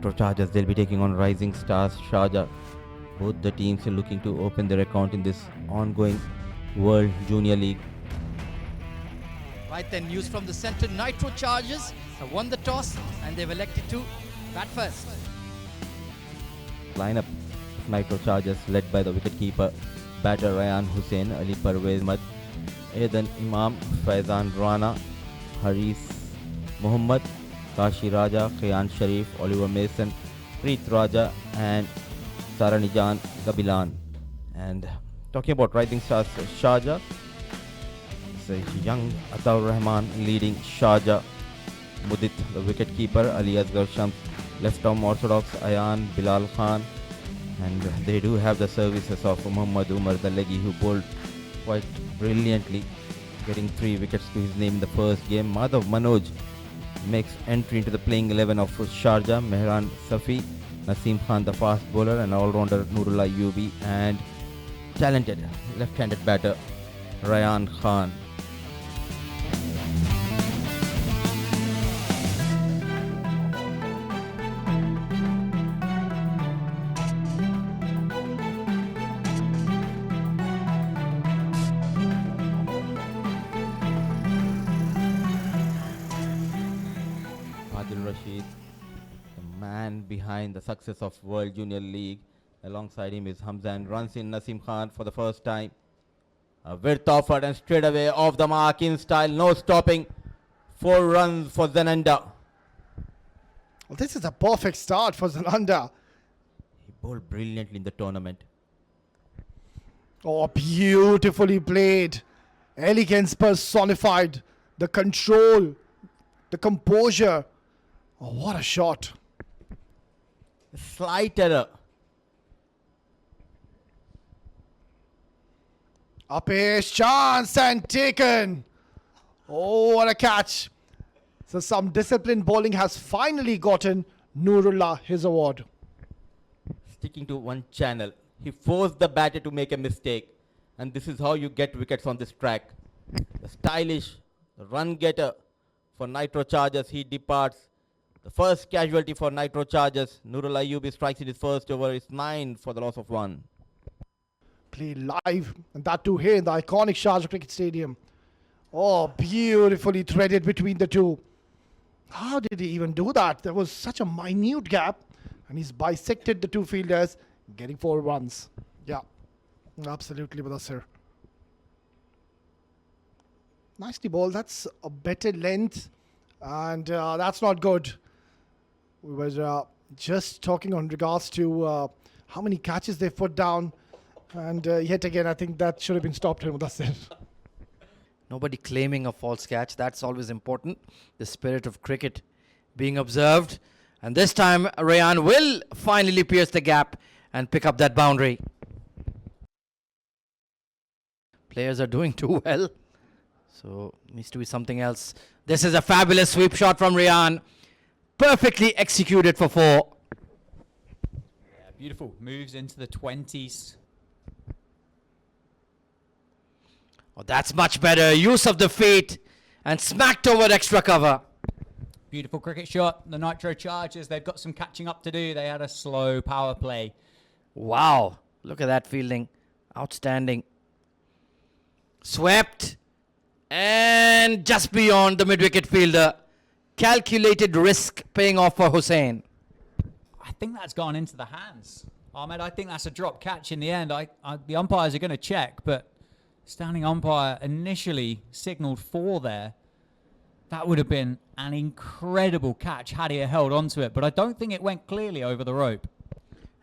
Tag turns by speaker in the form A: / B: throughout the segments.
A: Nitro Chargers. They'll be taking on Rising Stars Sharjah. Both the teams are looking to open their account in this ongoing World Junior League.
B: Right then, news from the center. Nitro Chargers have won the toss and they've elected to bat first.
A: Lineup of Nitro Chargers led by the wicketkeeper, batter Ryan Hussain, Ali Parvez Ahmad, Aidan Imam, Faizan Rana, Haris Muhammad, Kashi Raja, Khiyan Sharif, Oliver Mason, Preet Raja and Saranijan Gabilan. And talking about Rising Stars Sharjah, it's a young Ataur Rahman leading Sharjah. Mudit, the wicketkeeper, Ali Asghar Shams, left-arm orthodox Ayan Bilal Khan, and they do have the services of Muhammad Umar Dalegi, who bowled quite brilliantly, getting 3 wickets to his name in the first game. Madhav Manoj makes entry into the playing 11 of Sharjah. Mehran Safi, Naseem Khan the fast bowler, and all-rounder Nurullah Yubi, and talented left-handed batter Ryan Khan. Rashid, the man behind the success of World Junior League. Alongside him is Hamzan. Runs in Naseem Khan for the first time. A width offered and straight away off the mark in style. No stopping. 4 runs for Zananda.
C: Well, this is a perfect start for Zananda.
A: He bowled brilliantly in the tournament.
C: Oh, beautifully played. Elegance personified. The control, the composure. Oh, what a shot.
A: A slight error.
C: Upish, chance and taken. Oh, what a catch. So some disciplined bowling has finally gotten Nurullah his award.
A: Sticking to one channel, he forced the batter to make a mistake, and this is how you get wickets on this track. The stylish run getter for Nitro Chargers, he departs. The first casualty for Nitro Chargers, Nurullah Yubi strikes in his first over. It's 9 for the loss of 1.
C: Play live, and that too here in the iconic Sharjah Cricket Stadium. Oh, beautifully threaded between the two. How did he even do that? There was such a minute gap, and he's bisected the two fielders, getting 4 runs. Yeah, absolutely, Mudassir. Nicely bowled. That's a better length, and that's not good. We were just talking on regards to how many catches they've put down, and yet again, I think that should have been stopped here, Mudassir.
B: Nobody claiming a false catch. That's always important. The spirit of cricket being observed. And this time, Rayan will finally pierce the gap and pick up that boundary. Players are doing too well. So, needs to be something else. This is a fabulous sweep shot from Rayan. Perfectly executed for 4.
D: Yeah, beautiful. Moves into the 20s.
B: Oh, that's much better. Use of the feet and smacked over extra cover.
D: Beautiful cricket shot. The Nitro Chargers, they've got some catching up to do. They had a slow power play.
B: Wow. Look at that fielding. Outstanding. Swept. And just beyond the mid-wicket fielder. Calculated risk paying off for Hussain.
D: I think that's gone into the hands. Ahmed, I think that's a drop catch in the end. The umpires are going to check, but standing umpire initially signalled 4 there. That would have been an incredible catch had he held onto it, but I don't think it went clearly over the rope.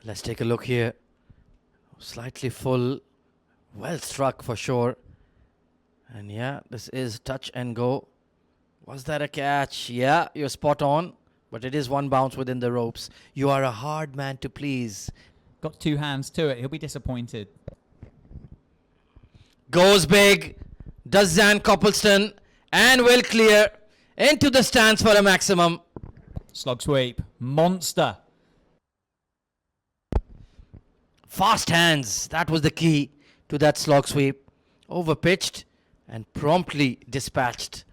B: Let's take a look here. Slightly full. Well struck for sure. And yeah, this is touch and go. Was that a catch? Yeah, you're spot on. But it is one bounce within the ropes. You are a hard man to please.
D: Got 2 hands to it. He'll be disappointed.
B: Goes big. Does Zan Copleston. And will clear into the stands for a maximum.
D: Slog sweep. Monster.
B: Fast hands. That was the key to that slog sweep. Overpitched and promptly dispatched.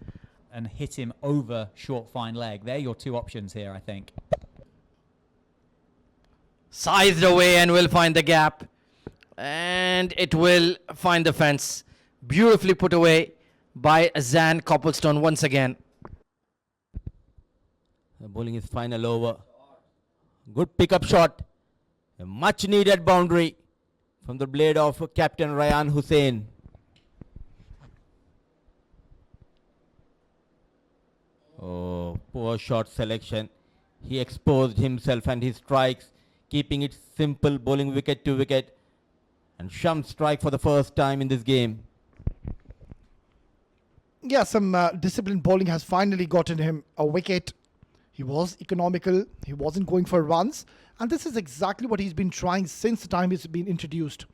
D: And hit him over short fine leg. They're your 2 options here, I think.
B: Sized away and will find the gap. And it will find the fence. Beautifully put away by Zan Copplestone once again.
A: Bowling his final over. Good pickup shot. A much needed boundary from the blade of Captain Ryan Hussain. Oh, poor shot selection. He exposed himself and his strikes, keeping it simple, bowling wicket to wicket. And Sham strike for the first time in this game.
C: Yeah, some disciplined bowling has finally gotten him a wicket. He was economical. He wasn't going for runs. And this is exactly what he's been trying since the time he's been introduced.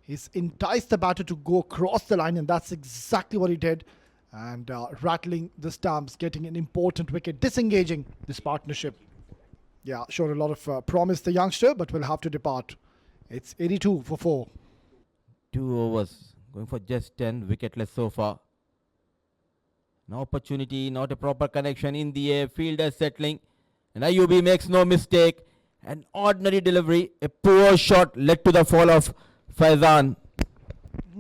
C: He's enticed the batter to go across the line, and that's exactly what he did. And rattling the stumps, getting an important wicket, disengaging this partnership. Yeah, showed a lot of promise, the youngster, but will have to depart. It's 82 for 4.
A: 2 overs, going for just 10, wicketless so far. No opportunity, not a proper connection in the air, fielder settling. And Ayubi makes no mistake. An ordinary delivery, a poor shot led to the fall of Faizan.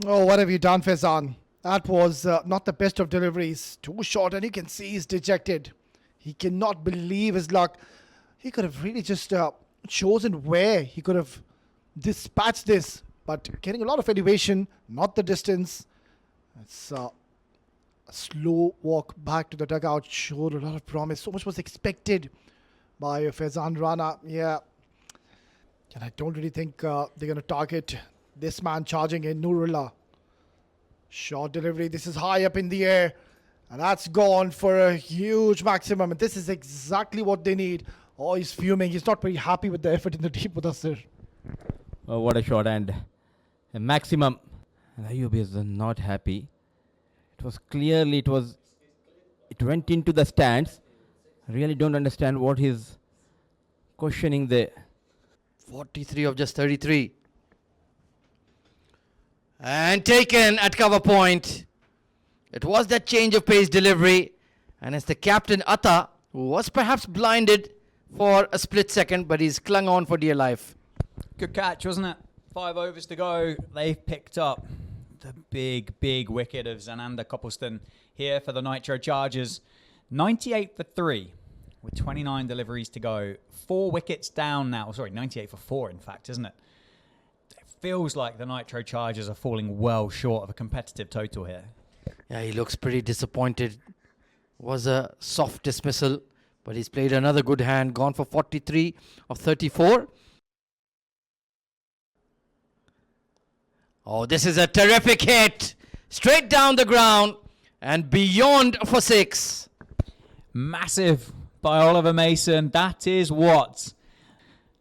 C: Oh, what have you done, Faizan? That was not the best of deliveries. Too short, and you can see he's dejected. He cannot believe his luck. He could have really just chosen where he could have dispatched this. But getting a lot of elevation, not the distance. It's a slow walk back to the dugout. Showed a lot of promise. So much was expected by Faizan Rana. Yeah. And I don't really think they're going to target this man charging in, Nurullah. Short delivery. This is high up in the air. And that's gone for a huge maximum. And this is exactly what they need. Oh, he's fuming. He's not very happy with the effort in the deep with us, sir.
A: Oh, what a shot, and a maximum. And Ayubi is not happy. It was clearly, it went into the stands. I really don't understand what he's questioning there.
B: 43 of just 33. And taken at cover point. It was that change of pace delivery. And it's the captain Atta, who was perhaps blinded for a split second, but he's clung on for dear life.
D: Good catch, wasn't it? 5 overs to go. They've picked up the big wicket of Zananda Copleston here for the Nitro Chargers. 98 for 3 with 29 deliveries to go. 4 wickets down now. Sorry, 98 for 4, in fact, isn't it? It feels like the Nitro Chargers are falling well short of a competitive total here.
B: Yeah, he looks pretty disappointed. Was a soft dismissal, but he's played another good hand. Gone for 43 of 34. Oh, this is a terrific hit. Straight down the ground and beyond for 6.
D: Massive by Oliver Mason. That is what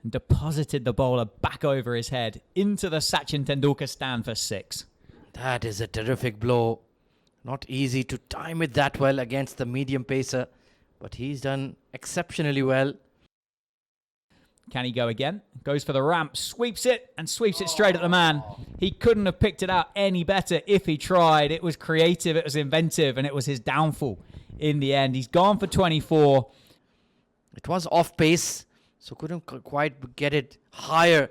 D: deposited the bowler back over his head into the Sachin Tendulkar stand for 6.
B: That is a terrific blow. Not easy to time it that well against the medium pacer, but he's done exceptionally well.
D: Can he go again? Goes for the ramp, sweeps it, and sweeps it straight at the man. He couldn't have picked it out any better if he tried. It was creative, it was inventive, and it was his downfall in the end. He's gone for 24.
B: It was off pace, so couldn't quite get it higher.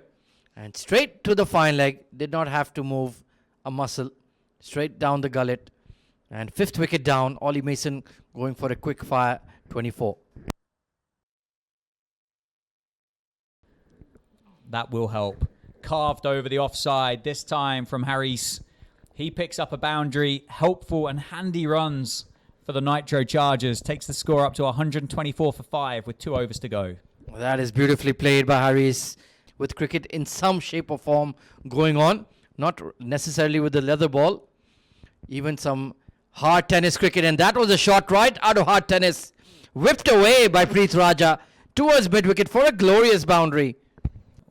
B: And straight to the fine leg. Did not have to move a muscle. Straight down the gullet. And 5th wicket down. Ollie Mason going for a quick fire, 24.
D: That will help. Carved over the offside, this time from Harris. He picks up a boundary. Helpful and handy runs for the Nitro Chargers. Takes the score up to 124 for 5 with 2 overs to go.
B: Well, that is beautifully played by Harris. With cricket in some shape or form going on. Not necessarily with the leather ball. Even some hard tennis cricket. And that was a shot right out of hard tennis. Whipped away by Preet Raja towards mid-wicket for a glorious boundary.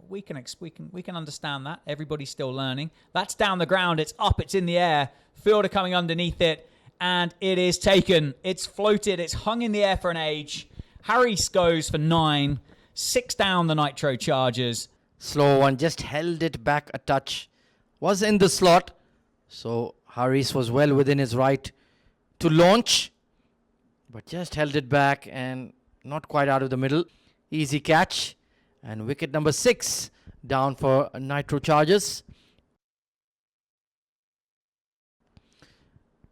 D: We can understand that. Everybody's still learning. That's down the ground. It's up. It's in the air. Fielder coming underneath it. And it is taken. It's floated. It's hung in the air for an age. Harris goes for 9. 6 down the Nitro Chargers.
B: Slow one. Just held it back a touch. Was in the slot. So Harris was well within his right to launch. But just held it back and not quite out of the middle. Easy catch. And wicket number 6 down for Nitro Chargers.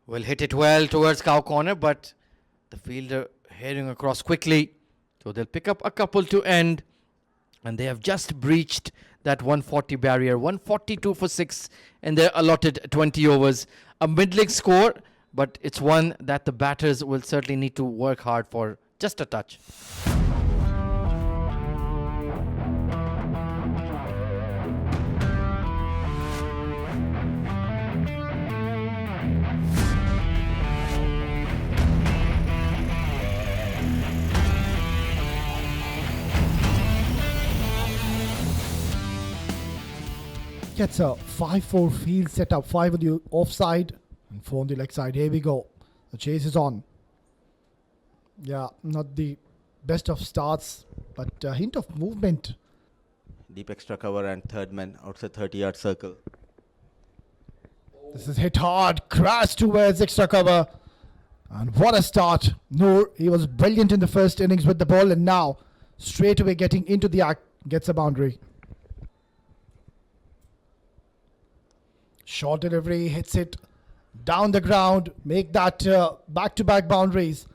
B: Will hit it well towards cow corner, but the fielder heading across quickly. So they'll pick up a couple to end. And they have just breached that 140 barrier. 142 for 6 in their allotted 20 overs. A middling score, but it's one that the batters will certainly need to work hard for. Just a touch.
C: Gets a 5-4 field set up, 5 on the offside and 4 on the leg side. Here we go. The chase is on. Yeah, not the best of starts, but a hint of movement.
A: Deep extra cover and third man outside 30-yard circle.
C: This is hit hard, crash towards extra cover. And what a start. Noor, he was brilliant in the first innings with the ball, and now straight away getting into the act, gets a boundary. Short delivery, hits it down the ground, make that back-to-back boundaries.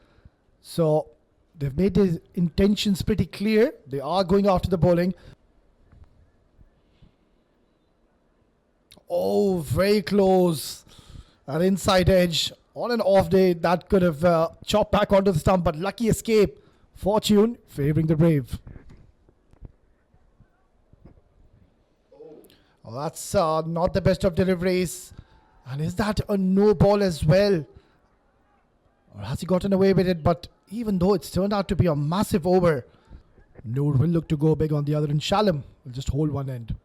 C: So they've made their intentions pretty clear. They are going after the bowling. Oh, very close. An inside edge on an off day that could have chopped back onto the stump, but lucky escape. Fortune favouring the brave. Oh, that's not the best of deliveries. And is that a no ball as well? Or has he gotten away with it? But even though it's turned out to be a massive over, Noor will look to go big on the other, and Shalom will just hold one end.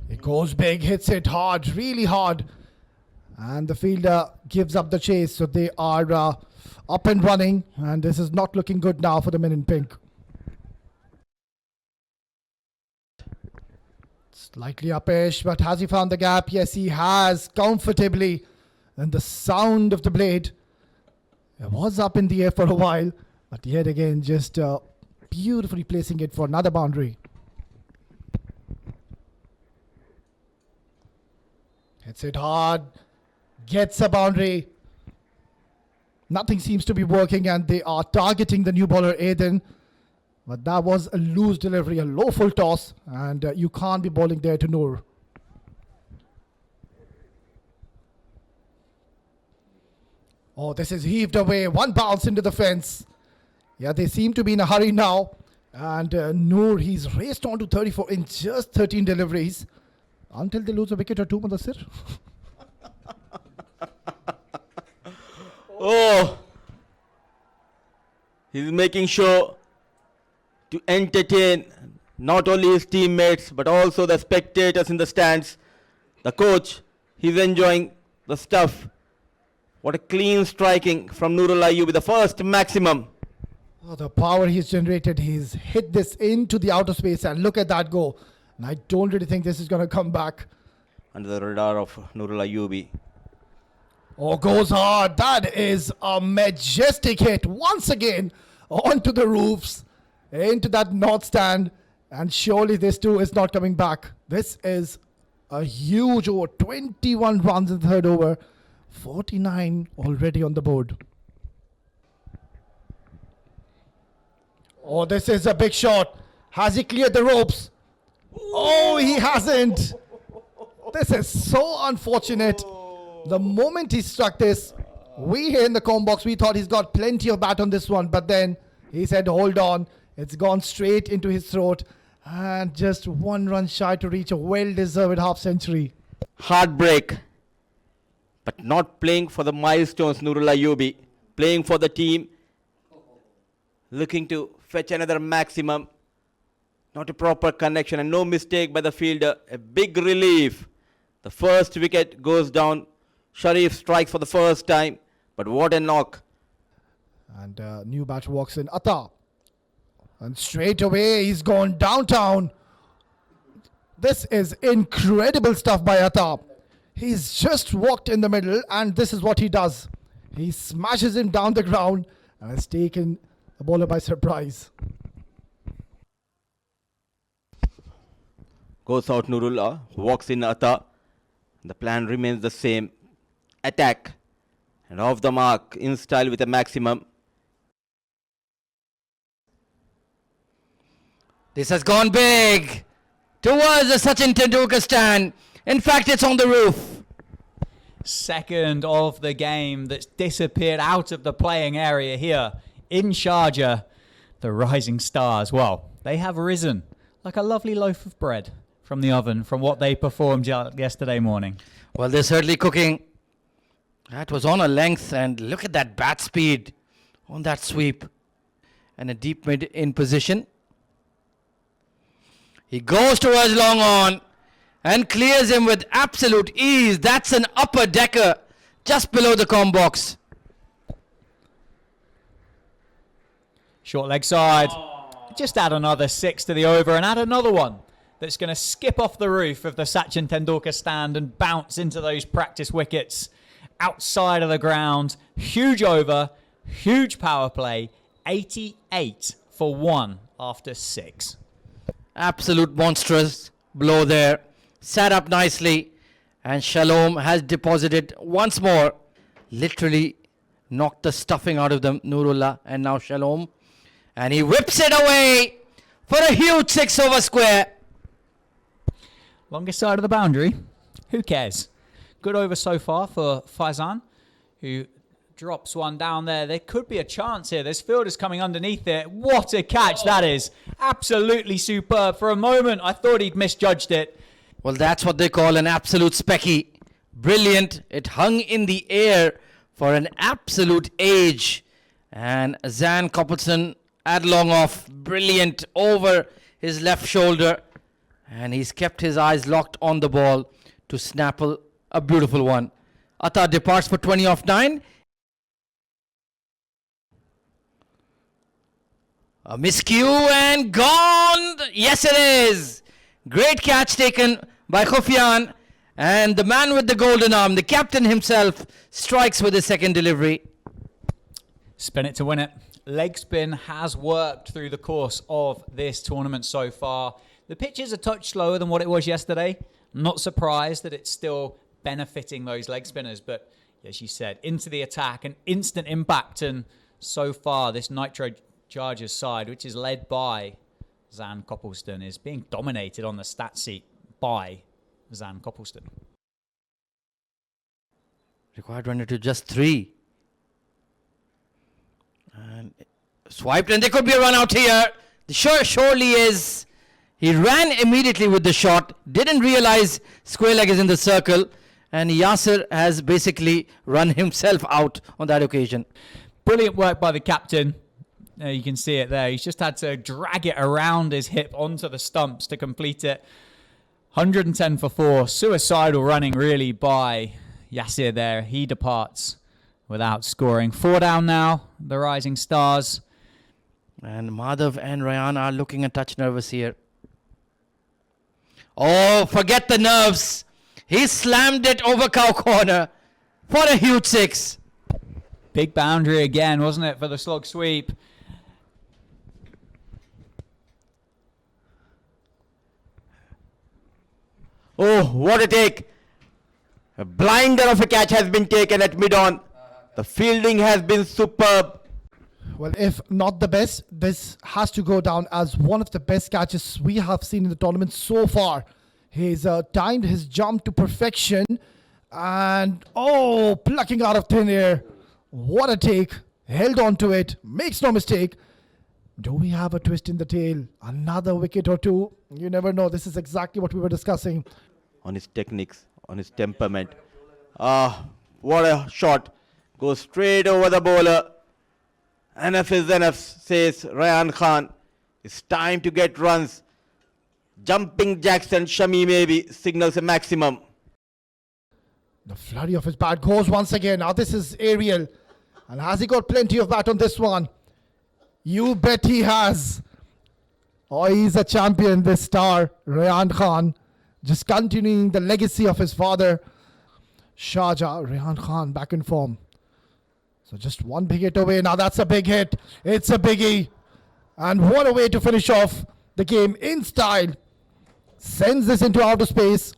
C: It goes big, hits it hard, really hard. And the fielder gives up the chase. So they are up and running. And this is not looking good now for the men in pink. Slightly uppish, but has he found the gap? Yes, he has, comfortably. And the sound of the blade, it was up in the air for a while, but yet again just beautifully placing it for another boundary. Hits it hard, gets a boundary. Nothing seems to be working, and they are targeting the new bowler Aiden. But that was a loose delivery, a low full toss, and you can't be bowling there to Noor. Oh, this is heaved away. One bounce into the fence. Yeah, they seem to be in a hurry now. And Noor, he's raced on to 34 in just 13 deliveries. Until they lose a wicket or two, Mudassir.
A: Oh! He's making sure to entertain not only his teammates but also the spectators in the stands. The coach, he's enjoying the stuff. What a clean striking from Nurul Ayyubi, the first maximum.
C: Oh, the power he's generated, he's hit this into the outer space, and look at that go. And I don't really think this is going to come back.
A: Under the radar of Nurul Ayyubi.
C: Oh, goes hard. That is a majestic hit once again onto the roofs, into that north stand, and surely this too is not coming back. This is a huge over. 21 runs in the third over, 49 already on the board. Oh, this is a big shot. Has he cleared the ropes? Oh, he hasn't. This is so unfortunate. The moment he struck this, we here in the com box, we thought he's got plenty of bat on this one, but then he said, hold on. It's gone straight into his throat, and just one run shy to reach a well-deserved half century.
A: Heartbreak. But not playing for the milestones, Nurul Ayyubi. Playing for the team. Looking to fetch another maximum. Not a proper connection and no mistake by the fielder. A big relief. The first wicket goes down. Sharif strikes for the first time. But what a knock.
C: And new batter walks in, Atta. And straight away he's gone downtown. This is incredible stuff by Atta. He's just walked in the middle, and this is what he does. He smashes him down the ground and has taken the bowler by surprise.
A: Goes out Nurullah, walks in Atta. The plan remains the same. Attack. And off the mark, in style with a maximum.
B: This has gone big towards the Sachin Tendulkar stand. In fact, it's on the roof.
D: Second of the game that's disappeared out of the playing area here in Sharjah. The Rising Stars, well, they have risen like a lovely loaf of bread from the oven from what they performed yesterday morning.
B: Well, they're certainly cooking. That was on a length, and look at that bat speed on that sweep. And a deep mid in position. He goes towards long on and clears him with absolute ease. That's an upper decker just below the comb box.
D: Short leg side. Just add another 6 to the over and add another one that's going to skip off the roof of the Sachin Tendulkar stand and bounce into those practice wickets outside of the ground. Huge over, huge power play. 88 for 1 after 6.
B: Absolute monstrous blow there. Sat up nicely. And Shalom has deposited once more. Literally knocked the stuffing out of them. Nurullah and now Shalom. And he whips it away for a huge 6 over square.
D: Longest side of the boundary. Who cares? Good over so far for Faizan, who drops one down there. There could be a chance here. This fielder's coming underneath it. What a catch that is. Absolutely superb. For a moment, I thought he'd misjudged it.
B: Well, that's what they call an absolute specky. Brilliant. It hung in the air for an absolute age. And Zan Coppelson at long off. Brilliant over his left shoulder. And he's kept his eyes locked on the ball to snapple a beautiful one. Atta departs for 20 off 9. A miscue and gone. Yes, it is. Great catch taken by Khufian. And the man with the golden arm, the captain himself, strikes with his second delivery.
D: Spin it to win it. Leg spin has worked through the course of this tournament so far. The pitch is a touch slower than what it was yesterday. Not surprised that it's still benefiting those leg spinners. But as you said, into the attack, an instant impact. And so far, this Nitro Chargers side, which is led by Zan Coppelston, is being dominated on the stat sheet by Zan Coppelston.
B: Required run to just 3. And swiped, and there could be a run out here. Surely is. He ran immediately with the shot, didn't realize square leg is in the circle, and Yasser has basically run himself out on that occasion.
D: Brilliant work by the captain. You can see it there. He's just had to drag it around his hip onto the stumps to complete it. 110 for 4. Suicidal running really by Yasser there. He departs without scoring. 4 down now, the Rising Stars.
B: And Madhav and Ryan are looking a touch nervous here. Oh, forget the nerves. He slammed it over cow corner for a huge 6.
D: Big boundary again, wasn't it, for the slog sweep?
A: Oh, what a take. A blinder of a catch has been taken at mid-on. The fielding has been superb.
C: Well, if not the best, this has to go down as one of the best catches we have seen in the tournament so far. He's timed his jump to perfection. And, plucking out of thin air. What a take. Held on to it. Makes no mistake. Do we have a twist in the tail? Another wicket or two? You never know. This is exactly what we were discussing.
A: On his techniques, on his temperament. What a shot. Goes straight over the bowler. Enough is enough, says Ryan Khan. It's time to get runs. Jumping Jackson, Shami maybe, signals a maximum.
C: The flurry of his bat goes once again. Now this is aerial. And has he got plenty of bat on this one? You bet he has. Oh, he's a champion, this star, Ryan Khan. Just continuing the legacy of his father. Sharjah, Ryan Khan back in form. So just one big hit away. Now that's a big hit. It's a biggie. And what a way to finish off the game in style. sends this into outer space.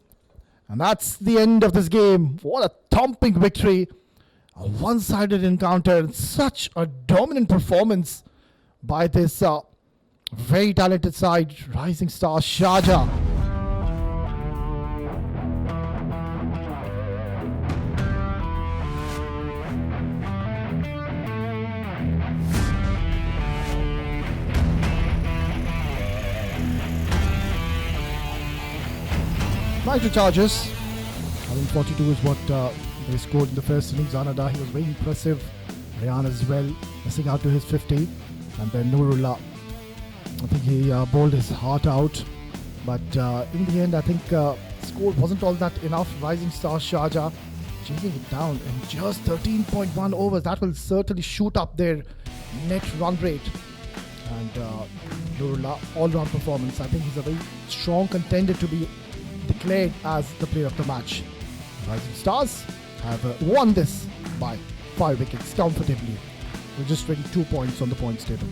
C: And that's the end of this game. What a thumping victory. A one-sided encounter and such a dominant performance by this very talented side, Rising Star Sharjah. Nitro Chargers, 142 is what they scored in the first innings. Anada, he was very impressive. Rayan as well, missing out to his 50. And then Nurullah, I think he bowled his heart out. But in the end, I think score wasn't all that enough. Rising Star Sharjah chasing it down in just 13.1 overs. That will certainly shoot up their net run rate. And Nurullah, all-round performance. I think he's a very strong contender to be declared as the player of the match. Rising Stars have won this by 5 wickets comfortably with just 22 points on the points table.